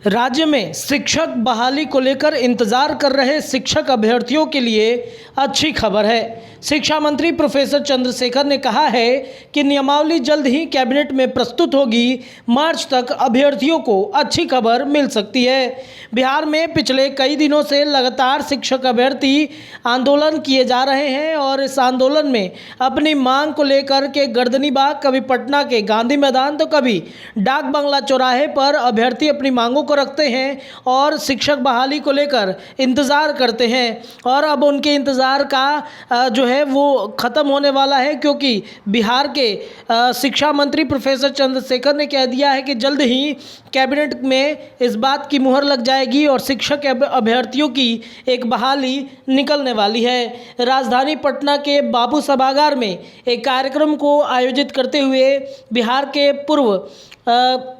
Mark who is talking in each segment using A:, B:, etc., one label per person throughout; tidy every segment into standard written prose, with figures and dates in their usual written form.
A: राज्य में शिक्षक बहाली को लेकर इंतजार कर रहे शिक्षक अभ्यर्थियों के लिए अच्छी खबर है। शिक्षा मंत्री प्रोफेसर चंद्रशेखर ने कहा है कि नियमावली जल्द ही कैबिनेट में प्रस्तुत होगी। मार्च तक अभ्यर्थियों को अच्छी खबर मिल सकती है। बिहार में पिछले कई दिनों से लगातार शिक्षक अभ्यर्थी आंदोलन किए जा रहे हैं और इस आंदोलन में अपनी मांग को लेकर के गर्दनी बाग, कभी पटना के गांधी मैदान तो कभी डाक बंगला चौराहे पर अभ्यर्थी अपनी मांगों को रखते हैं और शिक्षक बहाली को लेकर इंतज़ार करते हैं। और अब उनके इंतज़ार का जो है वो ख़त्म होने वाला है, क्योंकि बिहार के शिक्षा मंत्री प्रोफेसर चंद्रशेखर ने कह दिया है कि जल्द ही कैबिनेट में इस बात की मुहर लग जाएगी और शिक्षक अभ्यर्थियों की एक बहाली निकलने वाली है। राजधानी पटना के बाबू सभागार में एक कार्यक्रम को आयोजित करते हुए बिहार के पूर्व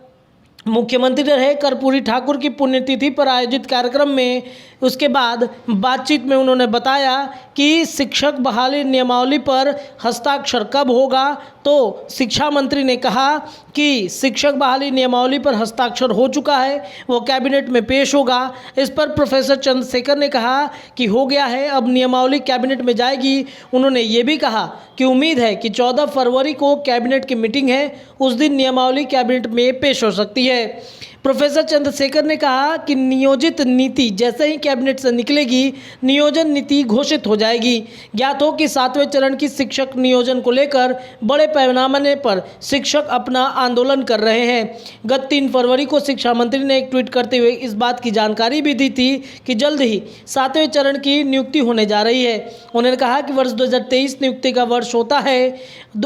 A: मुख्यमंत्री रहे कर्पूरी ठाकुर की पुण्यतिथि पर आयोजित कार्यक्रम में उसके बाद बातचीत में उन्होंने बताया कि शिक्षक बहाली नियमावली पर हस्ताक्षर कब होगा। तो शिक्षा मंत्री ने कहा कि शिक्षक बहाली नियमावली पर हस्ताक्षर हो चुका है, वो कैबिनेट में पेश होगा। इस पर प्रोफेसर चंद्रशेखर ने कहा कि हो गया है, अब नियमावली कैबिनेट में जाएगी। उन्होंने ये भी कहा कि उम्मीद है कि 14 फरवरी को कैबिनेट की मीटिंग है, उस दिन नियमावली कैबिनेट में पेश हो सकती है। प्रोफेसर चंद्रशेखर ने कहा कि नियोजित नीति जैसे ही कैबिनेट से निकलेगी, नियोजन नीति घोषित हो जाएगी। ज्ञात हो कि 7वें चरण की शिक्षक नियोजन को लेकर बड़े पैमाने पर शिक्षक अपना आंदोलन कर रहे हैं। गत 3 फरवरी को शिक्षा मंत्री ने एक ट्वीट करते हुए इस बात की जानकारी भी दी थी कि जल्द ही 7वें चरण की नियुक्ति होने जा रही है। उन्होंने कहा कि वर्ष 2023 नियुक्ति का वर्ष होता है,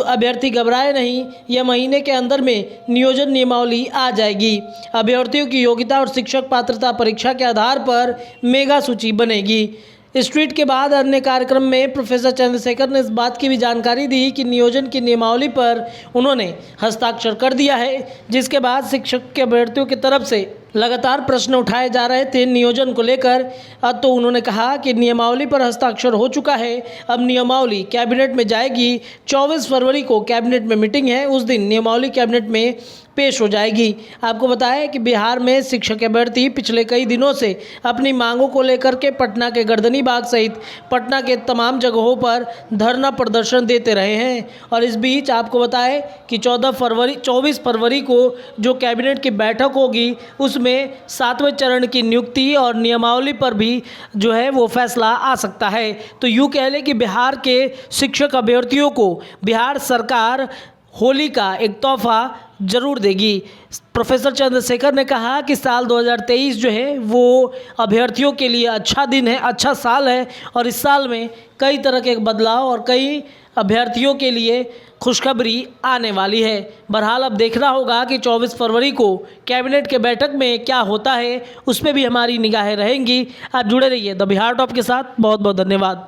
A: अभ्यर्थी घबराए नहीं, यह महीने के अंदर में नियोजन नियमावली आ जाएगी। अभ्यर्थियों की योग्यता और शिक्षक पात्रता परीक्षा के आधार पर मेगा सूची बनेगी। इस ट्वीट के बाद अन्य कार्यक्रम में प्रोफेसर चंद्रशेखर ने इस बात की भी जानकारी दी कि नियोजन की नियमावली पर उन्होंने हस्ताक्षर कर दिया है, जिसके बाद शिक्षक के अभ्यर्थियों की तरफ से लगातार प्रश्न उठाए जा रहे थे नियोजन को लेकर। तो उन्होंने कहा कि नियमावली पर हस्ताक्षर हो चुका है, अब नियमावली कैबिनेट में जाएगी। 24 फरवरी को कैबिनेट में मीटिंग है, उस दिन नियमावली कैबिनेट में पेश हो जाएगी। आपको बताया कि बिहार में शिक्षक अभ्यर्थी पिछले कई दिनों से अपनी मांगों को लेकर के पटना के गर्दनी बाग सहित पटना के तमाम जगहों पर धरना प्रदर्शन देते रहे हैं। और इस बीच आपको बताएं कि 24 फरवरी को जो कैबिनेट की बैठक होगी, उसमें 7वें चरण की नियुक्ति और नियमावली पर भी जो है वो फैसला आ सकता है। तो यूँ कह लें कि बिहार के शिक्षक अभ्यर्थियों को बिहार सरकार होली का एक तोहफा जरूर देगी। प्रोफेसर चंद्रशेखर ने कहा कि साल 2023 जो है वो अभ्यर्थियों के लिए अच्छा दिन है, अच्छा साल है और इस साल में कई तरह के बदलाव और कई अभ्यर्थियों के लिए खुशखबरी आने वाली है। बहरहाल अब देखना होगा कि 24 फरवरी को कैबिनेट के बैठक में क्या होता है, उस पर भी हमारी निगाहें रहेंगी। आप जुड़े रहिए द बिहार टॉप के साथ। बहुत बहुत धन्यवाद।